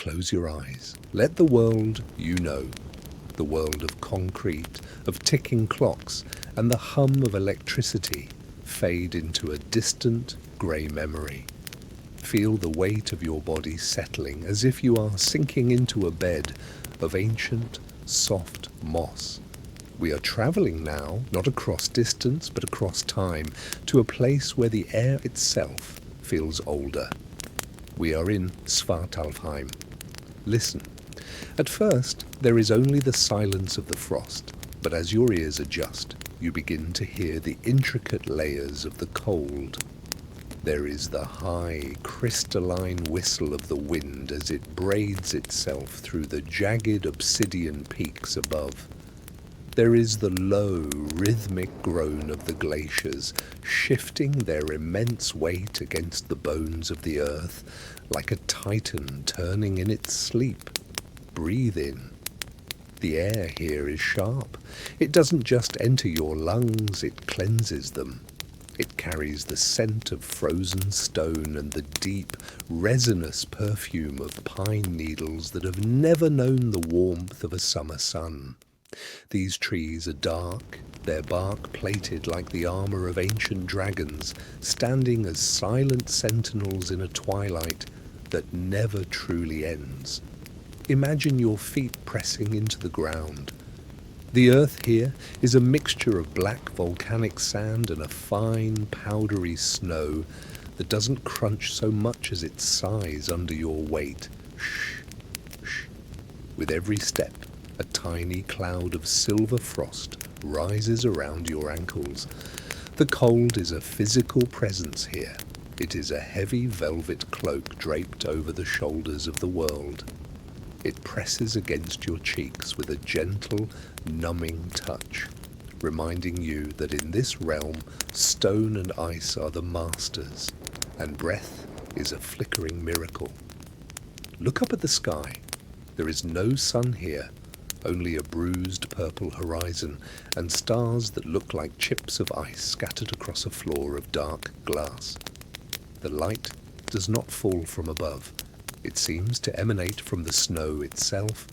close your eyes. Let the world you know, the world of concrete, of ticking clocks, and the hum of electricity fade into a distant, grey memory. Feel the weight of your body settling as if you are sinking into a bed of ancient, soft moss. We are travelling now, not across distance, but across time, to a place where the air itself feels older. We are in Svartalfheim. Listen. At first, there is only the silence of the frost, but as your ears adjust, you begin to hear the intricate layers of the cold. There is the high, crystalline whistle of the wind as it braids itself through the jagged obsidian peaks above. There is the low, rhythmic groan of the glaciers, shifting their immense weight against the bones of the earth, like a titan turning in its sleep. Breathe in. The air here is sharp. It doesn't just enter your lungs, it cleanses them. It carries the scent of frozen stone and the deep, resinous perfume of pine needles that have never known the warmth of a summer sun. These trees are dark, their bark plated like the armor of ancient dragons, standing as silent sentinels in a twilight that never truly ends. Imagine your feet pressing into the ground. The earth here is a mixture of black volcanic sand and a fine, powdery snow that doesn't crunch so much as it sighs under your weight. Shh, shh. With every step, a tiny cloud of silver frost rises around your ankles. The cold is a physical presence here. It is a heavy velvet cloak draped over the shoulders of the world. It presses against your cheeks with a gentle, numbing touch, reminding you that in this realm, stone and ice are the masters, and breath is a flickering miracle. Look up at the sky. There is no sun here, only a bruised purple horizon and stars that look like chips of ice scattered across a floor of dark glass. The light does not fall from above. It seems to emanate from the snow itself,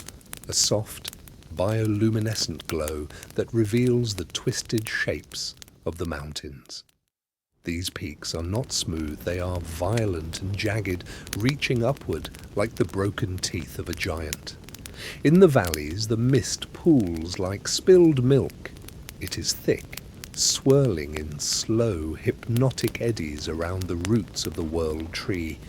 a soft, bioluminescent glow that reveals the twisted shapes of the mountains. These peaks are not smooth, they are violent and jagged, reaching upward like the broken teeth of a giant. In the valleys, the mist pools like spilled milk. It is thick, swirling in slow, hypnotic eddies around the roots of the world tree.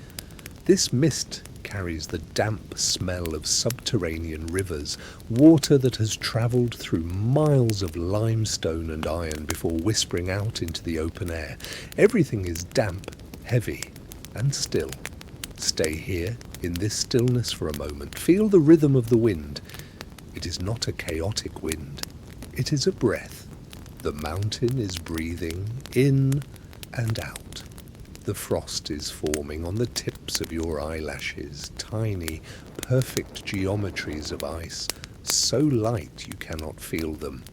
This mist carries the damp smell of subterranean rivers, water that has travelled through miles of limestone and iron before whispering out into the open air. Everything is damp, heavy, and still. Stay here, in this stillness for a moment. Feel the rhythm of the wind. It is not a chaotic wind. It is a breath. The mountain is breathing in and out. The frost is forming on the tips of your eyelashes, tiny, perfect geometries of ice, so light you cannot feel them.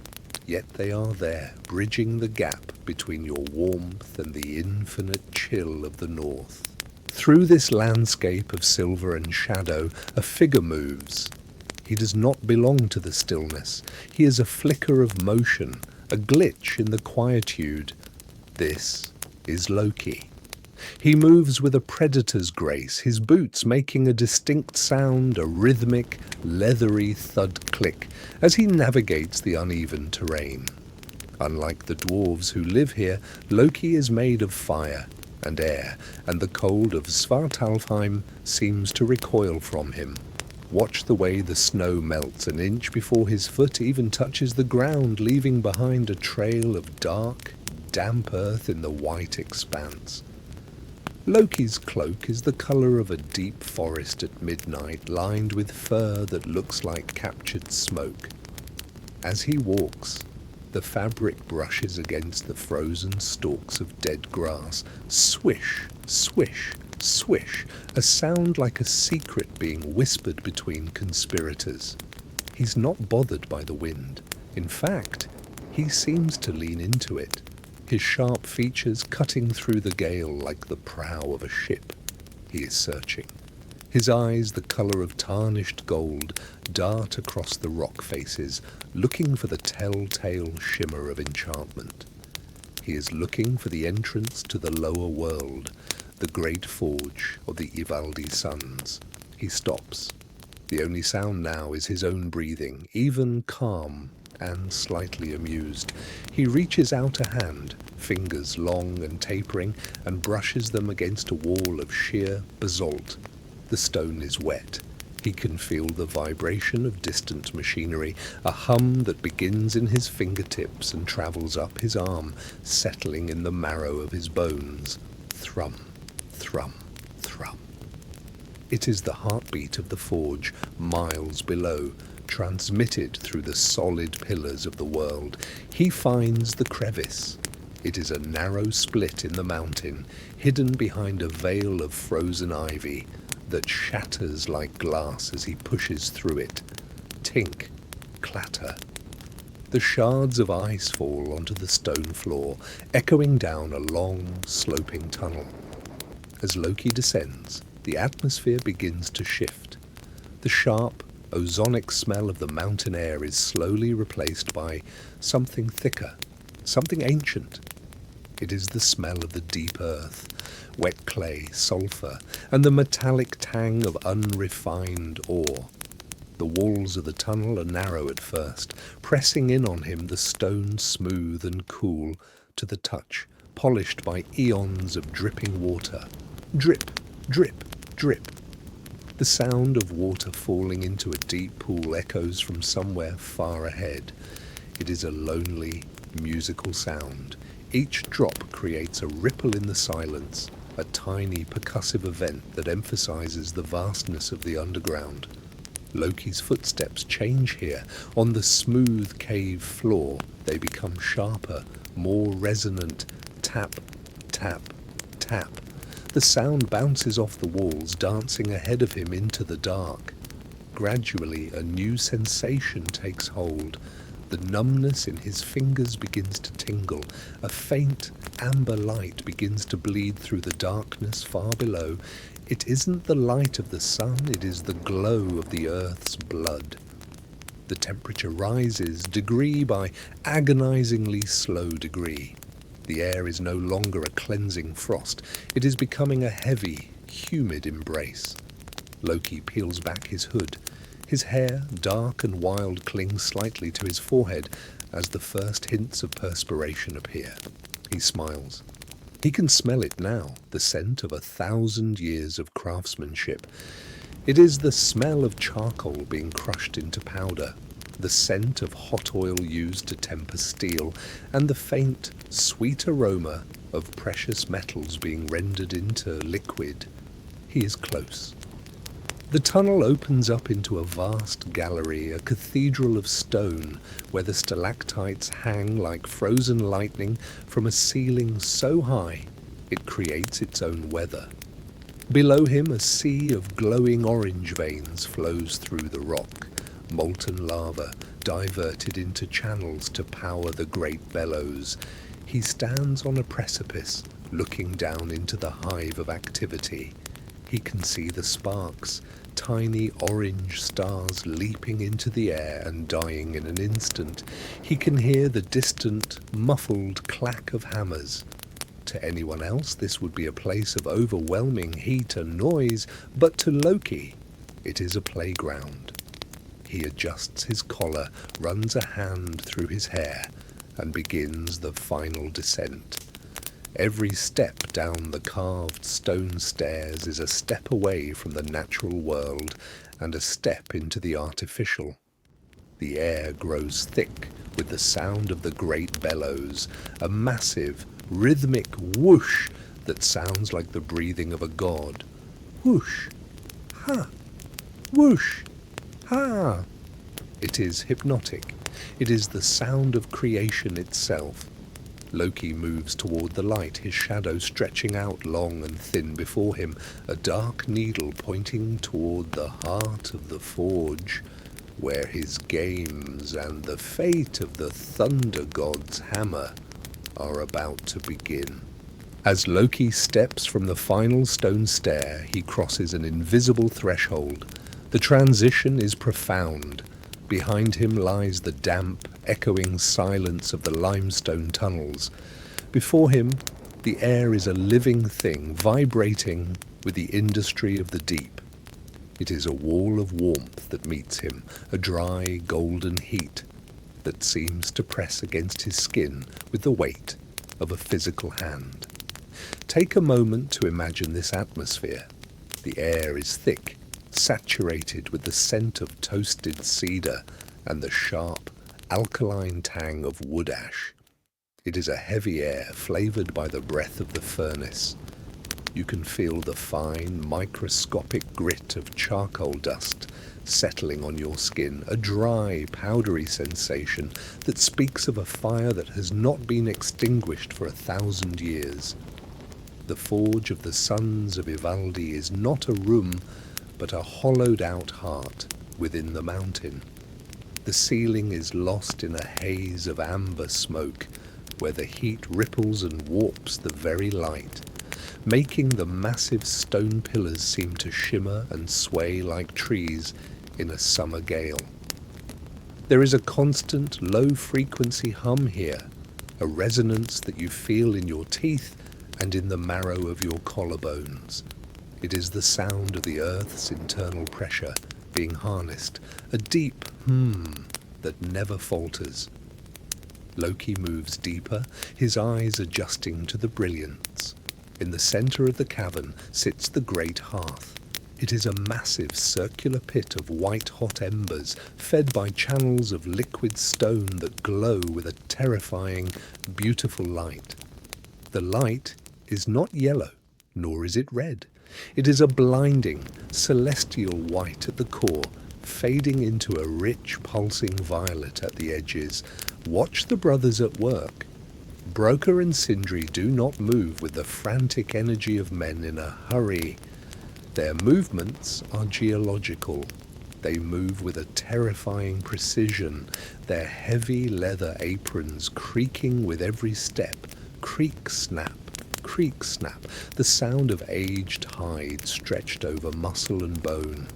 Yet they are there, bridging the gap between your warmth and the infinite chill of the north. Through this landscape of silver and shadow, a figure moves. He does not belong to the stillness. He is a flicker of motion, a glitch in the quietude. This is Loki. He moves with a predator's grace, his boots making a distinct sound, a rhythmic, leathery thud click, as he navigates the uneven terrain. Unlike the dwarves who live here, Loki is made of fire and air, and the cold of Svartalfheim seems to recoil from him. Watch the way the snow melts an inch before his foot even touches the ground, leaving behind a trail of dark, damp earth in the white expanse. Loki's cloak is the colour of a deep forest at midnight, lined with fur that looks like captured smoke. As he walks, the fabric brushes against the frozen stalks of dead grass. Swish, swish, swish, a sound like a secret being whispered between conspirators. He's not bothered by the wind. In fact, he seems to lean into it, his sharp features cutting through the gale like the prow of a ship. He is searching. His eyes, the colour of tarnished gold, dart across the rock faces, looking for the telltale shimmer of enchantment. He is looking for the entrance to the lower world, the great forge of the Ivaldi sons. He stops. The only sound now is his own breathing, even calm and slightly amused. He reaches out a hand, fingers long and tapering, and brushes them against a wall of sheer basalt. The stone is wet. He can feel the vibration of distant machinery, a hum that begins in his fingertips and travels up his arm, settling in the marrow of his bones. Thrum, thrum, thrum. It is the heartbeat of the forge, miles below, transmitted through the solid pillars of the world. He finds the crevice. It is a narrow split in the mountain, hidden behind a veil of frozen ivy that shatters like glass as he pushes through it. Tink, clatter. The shards of ice fall onto the stone floor, echoing down a long, sloping tunnel. As Loki descends, the atmosphere begins to shift. The sharp, ozonic smell of the mountain air is slowly replaced by something thicker, something ancient. It is the smell of the deep earth, wet clay, sulphur, and the metallic tang of unrefined ore. The walls of the tunnel are narrow at first, pressing in on him, the stone smooth and cool to the touch, polished by eons of dripping water. Drip, drip, drip. The sound of water falling into a deep pool echoes from somewhere far ahead. It is a lonely, musical sound. Each drop creates a ripple in the silence, a tiny percussive event that emphasizes the vastness of the underground. Loki's footsteps change here. On the smooth cave floor, they become sharper, more resonant. Tap, tap, tap. The sound bounces off the walls, dancing ahead of him into the dark. Gradually, a new sensation takes hold. The numbness in his fingers begins to tingle. A faint amber light begins to bleed through the darkness far below. It isn't the light of the sun, it is the glow of the earth's blood. The temperature rises, degree by agonizingly slow degree. The air is no longer a cleansing frost. It is becoming a heavy, humid embrace. Loki peels back his hood. His hair, dark and wild, clings slightly to his forehead as the first hints of perspiration appear. He smiles. He can smell it now, the scent of 1,000 years of craftsmanship. It is the smell of charcoal being crushed into powder, the scent of hot oil used to temper steel, and the faint, sweet aroma of precious metals being rendered into liquid. He is close. The tunnel opens up into a vast gallery, a cathedral of stone, where the stalactites hang like frozen lightning from a ceiling so high it creates its own weather. Below him, a sea of glowing orange veins flows through the rock, molten lava diverted into channels to power the great bellows. He stands on a precipice, looking down into the hive of activity. He can see the sparks, tiny orange stars leaping into the air and dying in an instant. He can hear the distant, muffled clack of hammers. To anyone else, this would be a place of overwhelming heat and noise, but to Loki, it is a playground. He adjusts his collar, runs a hand through his hair, and begins the final descent. Every step down the carved stone stairs is a step away from the natural world and a step into the artificial. The air grows thick with the sound of the great bellows, a massive, rhythmic whoosh that sounds like the breathing of a god. Whoosh, ha, whoosh, ha. It is hypnotic. It is the sound of creation itself. Loki moves toward the light, his shadow stretching out long and thin before him, a dark needle pointing toward the heart of the forge, where his games and the fate of the thunder god's hammer are about to begin. As Loki steps from the final stone stair, he crosses an invisible threshold. The transition is profound. Behind him lies the damp, echoing silence of the limestone tunnels. Before him, the air is a living thing, vibrating with the industry of the deep. It is a wall of warmth that meets him, a dry, golden heat that seems to press against his skin with the weight of a physical hand. Take a moment to imagine this atmosphere. The air is thick, saturated with the scent of toasted cedar and the sharp, alkaline tang of wood ash. It is a heavy air flavoured by the breath of the furnace. You can feel the fine, microscopic grit of charcoal dust settling on your skin, a dry, powdery sensation that speaks of a fire that has not been extinguished for 1,000 years. The forge of the sons of Ivaldi is not a room, but a hollowed-out heart within the mountain. The ceiling is lost in a haze of amber smoke, where the heat ripples and warps the very light, making the massive stone pillars seem to shimmer and sway like trees in a summer gale. There is a constant, low-frequency hum here, a resonance that you feel in your teeth and in the marrow of your collarbones. It is the sound of the earth's internal pressure being harnessed, a deep that never falters. Loki moves deeper, his eyes adjusting to the brilliance. In the centre of the cavern sits the great hearth. It is a massive circular pit of white-hot embers, fed by channels of liquid stone that glow with a terrifying, beautiful light. The light is not yellow, nor is it red. It is a blinding, celestial white at the core, fading into a rich, pulsing violet at the edges. Watch the brothers at work. Brokkr and Sindri do not move with the frantic energy of men in a hurry. Their movements are geological. They move with a terrifying precision, their heavy leather aprons creaking with every step. Creak, snap, the sound of aged hide stretched over muscle and bone.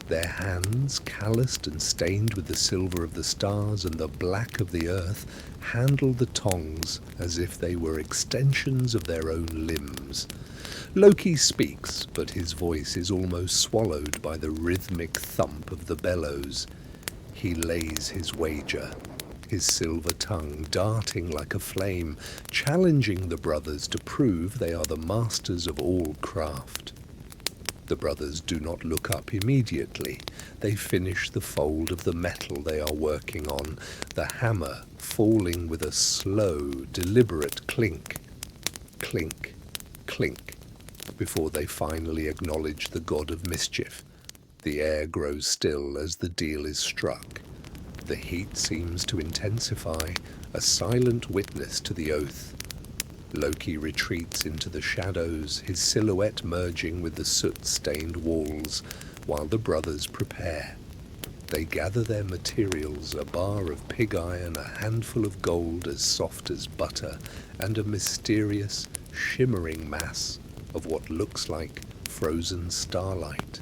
Their hands, calloused and stained with the silver of the stars and the black of the earth, handle the tongs as if they were extensions of their own limbs. Loki speaks, but his voice is almost swallowed by the rhythmic thump of the bellows. He lays his wager, his silver tongue darting like a flame, challenging the brothers to prove they are the masters of all craft. The brothers do not look up immediately. They finish the fold of the metal they are working on, the hammer falling with a slow, deliberate clink, clink, clink, before they finally acknowledge the god of mischief. The air grows still as the deal is struck. The heat seems to intensify, a silent witness to the oath. Loki retreats into the shadows, his silhouette merging with the soot-stained walls, while the brothers prepare. They gather their materials, a bar of pig iron, a handful of gold as soft as butter, and a mysterious, shimmering mass of what looks like frozen starlight.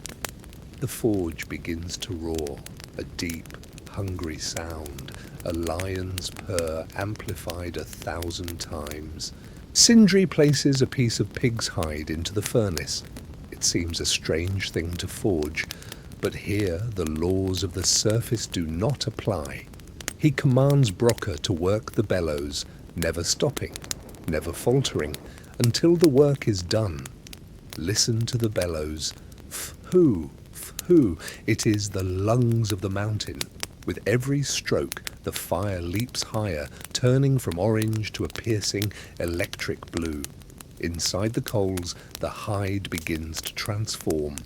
The forge begins to roar, a deep, hungry sound, a lion's purr amplified 1,000 times. Sindri places a piece of pig's hide into the furnace. It seems a strange thing to forge, but here the laws of the surface do not apply. He commands Brokkr to work the bellows, never stopping, never faltering, until the work is done. Listen to the bellows. F-hoo, f-hoo. It is the lungs of the mountain. With every stroke, the fire leaps higher, turning from orange to a piercing electric blue. Inside the coals, the hide begins to transform.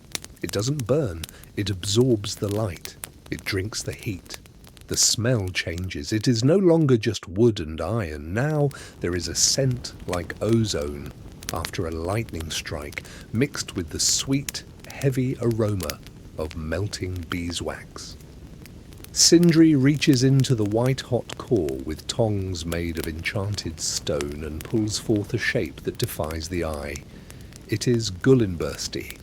It doesn't burn, it absorbs the light. It drinks the heat. The smell changes. It is no longer just wood and iron. Now there is a scent like ozone after a lightning strike, mixed with the sweet, heavy aroma of melting beeswax. Sindri reaches into the white-hot core with tongs made of enchanted stone and pulls forth a shape that defies the eye. It is Gullinbursti,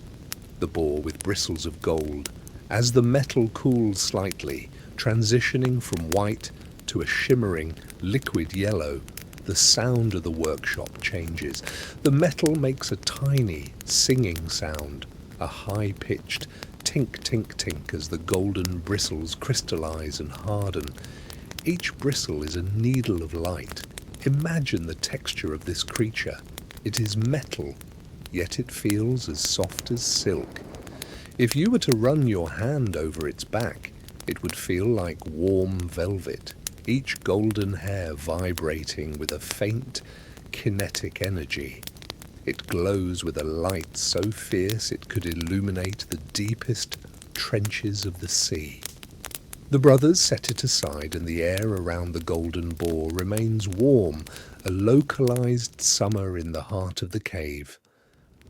the boar with bristles of gold. As the metal cools slightly, transitioning from white to a shimmering, liquid yellow, the sound of the workshop changes. The metal makes a tiny, singing sound, a high-pitched tink, tink, tink as the golden bristles crystallize and harden. Each bristle is a needle of light. Imagine the texture of this creature. It is metal, yet it feels as soft as silk. If you were to run your hand over its back, it would feel like warm velvet, each golden hair vibrating with a faint, kinetic energy. It glows with a light so fierce it could illuminate the deepest trenches of the sea. The brothers set it aside, and the air around the golden boar remains warm, a localized summer in the heart of the cave.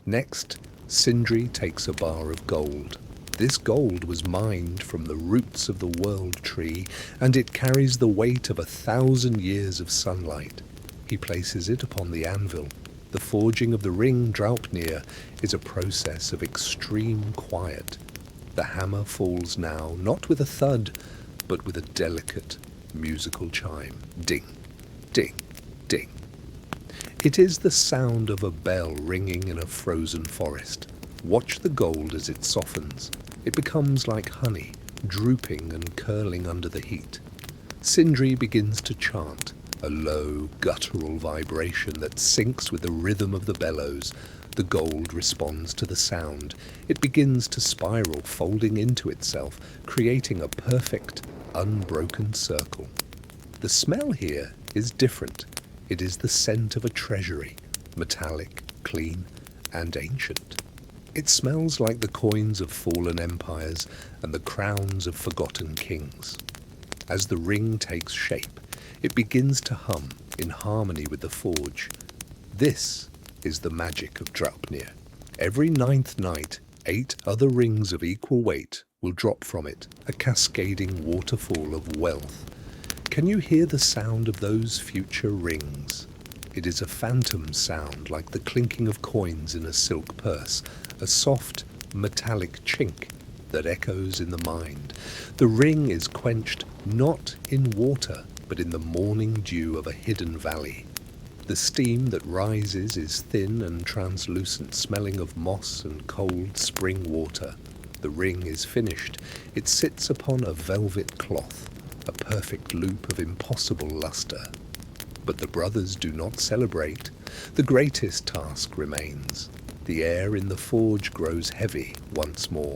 Next, Sindri takes a bar of gold. This gold was mined from the roots of the world tree, and it carries the weight of 1,000 years of sunlight. He places it upon the anvil. The forging of the ring Draupnir is a process of extreme quiet. The hammer falls now, not with a thud, but with a delicate musical chime. Ding, ding, ding. It is the sound of a bell ringing in a frozen forest. Watch the gold as it softens. It becomes like honey, drooping and curling under the heat. Sindri begins to chant, a low, guttural vibration that syncs with the rhythm of the bellows. The gold responds to the sound. It begins to spiral, folding into itself, creating a perfect, unbroken circle. The smell here is different. It is the scent of a treasury, metallic, clean, and ancient. It smells like the coins of fallen empires and the crowns of forgotten kings. As the ring takes shape, it begins to hum in harmony with the forge. This is the magic of Draupnir. Every 9th night, 8 other rings of equal weight will drop from it, a cascading waterfall of wealth. Can you hear the sound of those future rings? It is a phantom sound like the clinking of coins in a silk purse, a soft, metallic chink that echoes in the mind. The ring is quenched not in water, but in the morning dew of a hidden valley. The steam that rises is thin and translucent, smelling of moss and cold spring water. The ring is finished. It sits upon a velvet cloth, a perfect loop of impossible luster. But the brothers do not celebrate. The greatest task remains. The air in the forge grows heavy once more.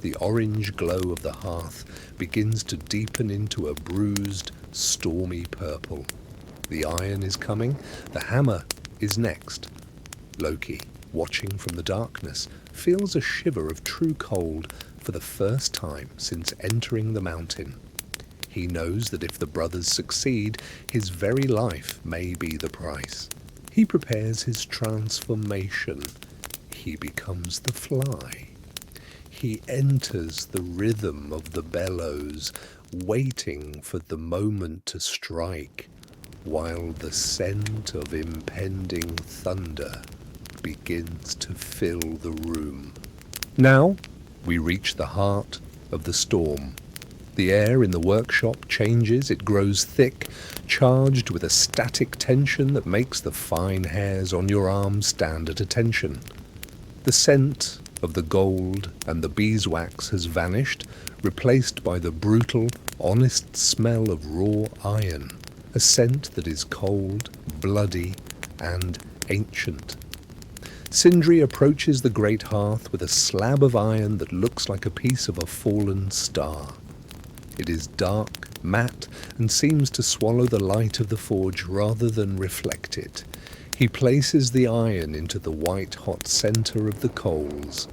The orange glow of the hearth begins to deepen into a bruised, stormy purple. The iron is coming. The hammer is next. Loki, watching from the darkness, feels a shiver of true cold for the first time since entering the mountain. He knows that if the brothers succeed, his very life may be the price. He prepares his transformation. He becomes the fly. He enters the rhythm of the bellows, waiting for the moment to strike, while the scent of impending thunder begins to fill the room. Now we reach the heart of the storm. The air in the workshop changes. It grows thick, charged with a static tension that makes the fine hairs on your arms stand at attention. The scent of the gold and the beeswax has vanished, replaced by the brutal, honest smell of raw iron, a scent that is cold, bloody, and ancient. Sindri approaches the great hearth with a slab of iron that looks like a piece of a fallen star. It is dark, matte, and seems to swallow the light of the forge rather than reflect it. He places the iron into the white-hot center of the coals.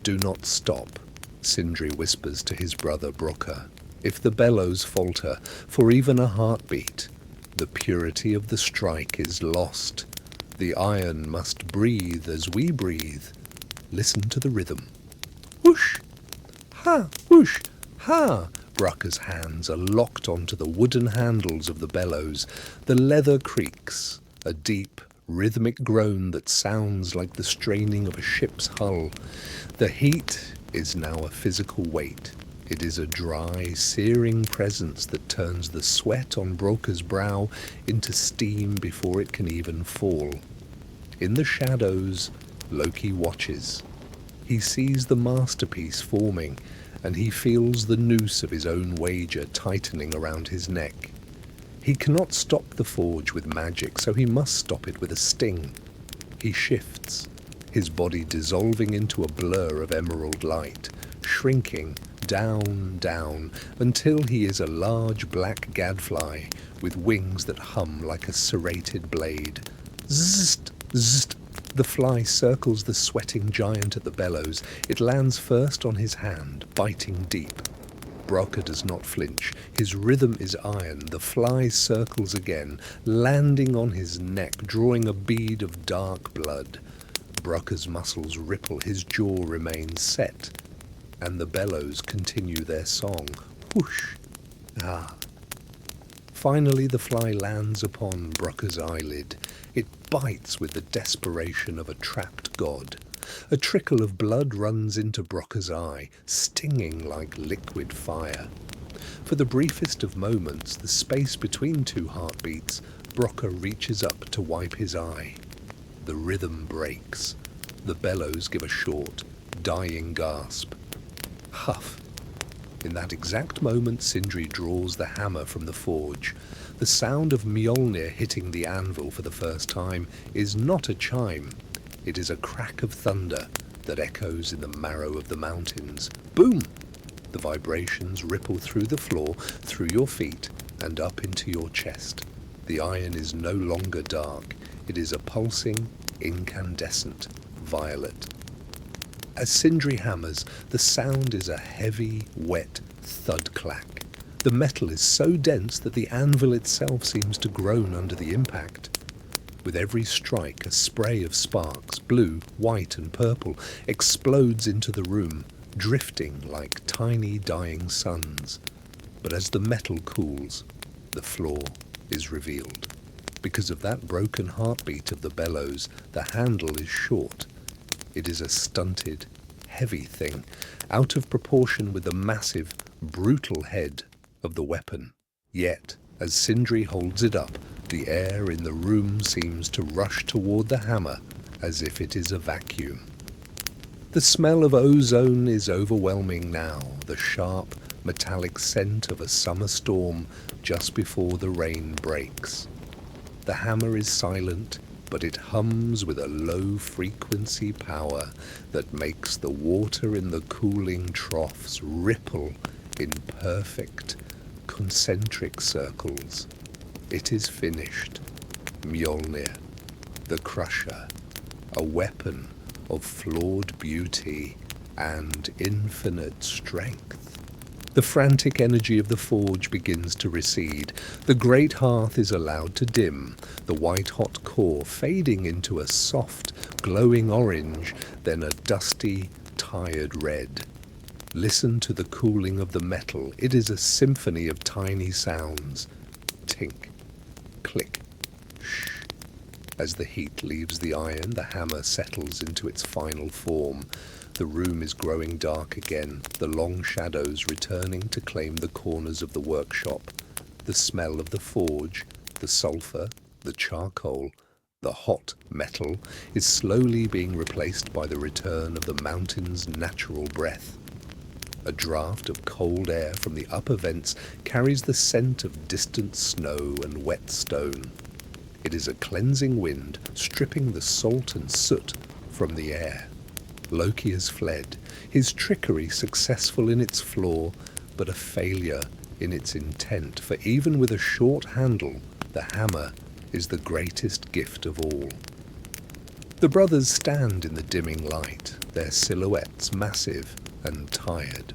"Do not stop," Sindri whispers to his brother Brokkr. "If the bellows falter for even a heartbeat, the purity of the strike is lost. The iron must breathe as we breathe. Listen to the rhythm. Whoosh! Ha! Whoosh! Ha! Brokkr's hands are locked onto the wooden handles of the bellows. The leather creaks, a deep, rhythmic groan that sounds like the straining of a ship's hull. The heat is now a physical weight. It is a dry, searing presence that turns the sweat on Brokkr's brow into steam before it can even fall. In the shadows, Loki watches. He sees the masterpiece forming, and he feels the noose of his own wager tightening around his neck. He cannot stop the forge with magic, so he must stop it with a sting. He shifts, his body dissolving into a blur of emerald light, shrinking down, down, until he is a large black gadfly with wings that hum like a serrated blade. Zzzt, zzzt. The fly circles the sweating giant at the bellows. It lands first on his hand, biting deep. Brokkr does not flinch. His rhythm is iron. The fly circles again, landing on his neck, drawing a bead of dark blood. Brokkr's muscles ripple. His jaw remains set. And the bellows continue their song. Whoosh! Ah! Finally the fly lands upon Brokkr's eyelid. It bites with the desperation of a trapped god. A trickle of blood runs into Brokkr's eye, stinging like liquid fire. For the briefest of moments, the space between two heartbeats, Brokkr reaches up to wipe his eye. The rhythm breaks. The bellows give a short, dying gasp. Huff! In that exact moment, Sindri draws the hammer from the forge. The sound of Mjolnir hitting the anvil for the first time is not a chime. It is a crack of thunder that echoes in the marrow of the mountains. Boom! The vibrations ripple through the floor, through your feet, and up into your chest. The iron is no longer dark. It is a pulsing, incandescent violet. As Sindri hammers, the sound is a heavy, wet thud clack. The metal is so dense that the anvil itself seems to groan under the impact. With every strike, a spray of sparks, blue, white and purple, explodes into the room, drifting like tiny dying suns. But as the metal cools, the floor is revealed. Because of that broken heartbeat of the bellows, the handle is short. It is a stunted, heavy thing, out of proportion with the massive, brutal head of the weapon. Yet, as Sindri holds it up, the air in the room seems to rush toward the hammer as if it is a vacuum. The smell of ozone is overwhelming now, the sharp, metallic scent of a summer storm just before the rain breaks. The hammer is silent, but it hums with a low-frequency power that makes the water in the cooling troughs ripple in perfect, concentric circles. It is finished. Mjolnir, the Crusher, a weapon of flawed beauty and infinite strength. The frantic energy of the forge begins to recede. The great hearth is allowed to dim, the white-hot core fading into a soft, glowing orange, then a dusty, tired red. Listen to the cooling of the metal. It is a symphony of tiny sounds. Tink, click, shh. As the heat leaves the iron, the hammer settles into its final form. The room is growing dark again, the long shadows returning to claim the corners of the workshop. The smell of the forge, the sulphur, the charcoal, the hot metal is slowly being replaced by the return of the mountain's natural breath. A draught of cold air from the upper vents carries the scent of distant snow and wet stone. It is a cleansing wind, stripping the salt and soot from the air. Loki has fled, his trickery successful in its flaw, but a failure in its intent, for even with a short handle, the hammer is the greatest gift of all. The brothers stand in the dimming light, their silhouettes massive and tired.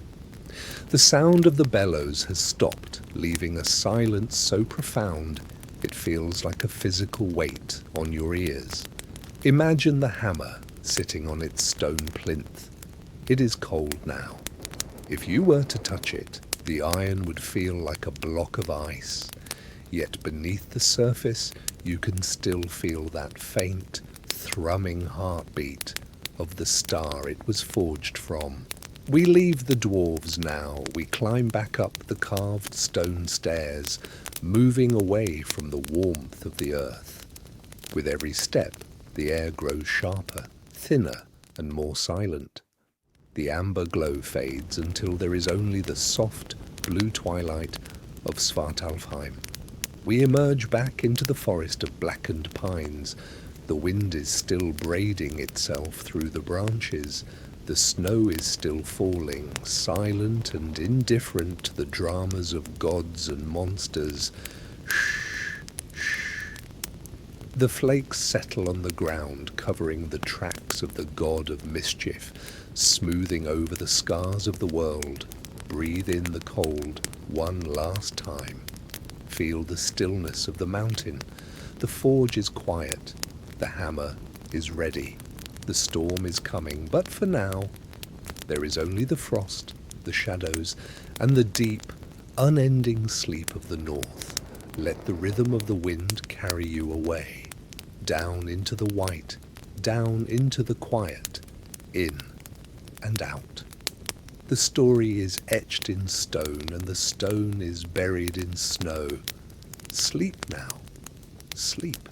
The sound of the bellows has stopped, leaving a silence so profound it feels like a physical weight on your ears. Imagine the hammer sitting on its stone plinth. It is cold now. If you were to touch it, The iron would feel like a block of ice, yet beneath the surface you can still feel that faint, thrumming heartbeat of the star it was forged from. We leave the dwarves now. We climb back up the carved stone stairs, moving away from the warmth of the earth. With every step, the air grows sharper, thinner, and more silent. The amber glow fades until there is only the soft, blue twilight of Svartalfheim. We emerge back into the forest of blackened pines. The wind is still braiding itself through the branches. The snow is still falling, silent and indifferent to the dramas of gods and monsters. Shh, shh. The flakes settle on the ground, covering the tracks of the god of mischief, smoothing over the scars of the world. Breathe in the cold one last time. Feel the stillness of the mountain. The forge is quiet. The hammer is ready. The storm is coming, but for now, there is only the frost, the shadows, and the deep, unending sleep of the north. Let the rhythm of the wind carry you away, down into the white, down into the quiet, in and out. The story is etched in stone, and the stone is buried in snow. Sleep now, sleep.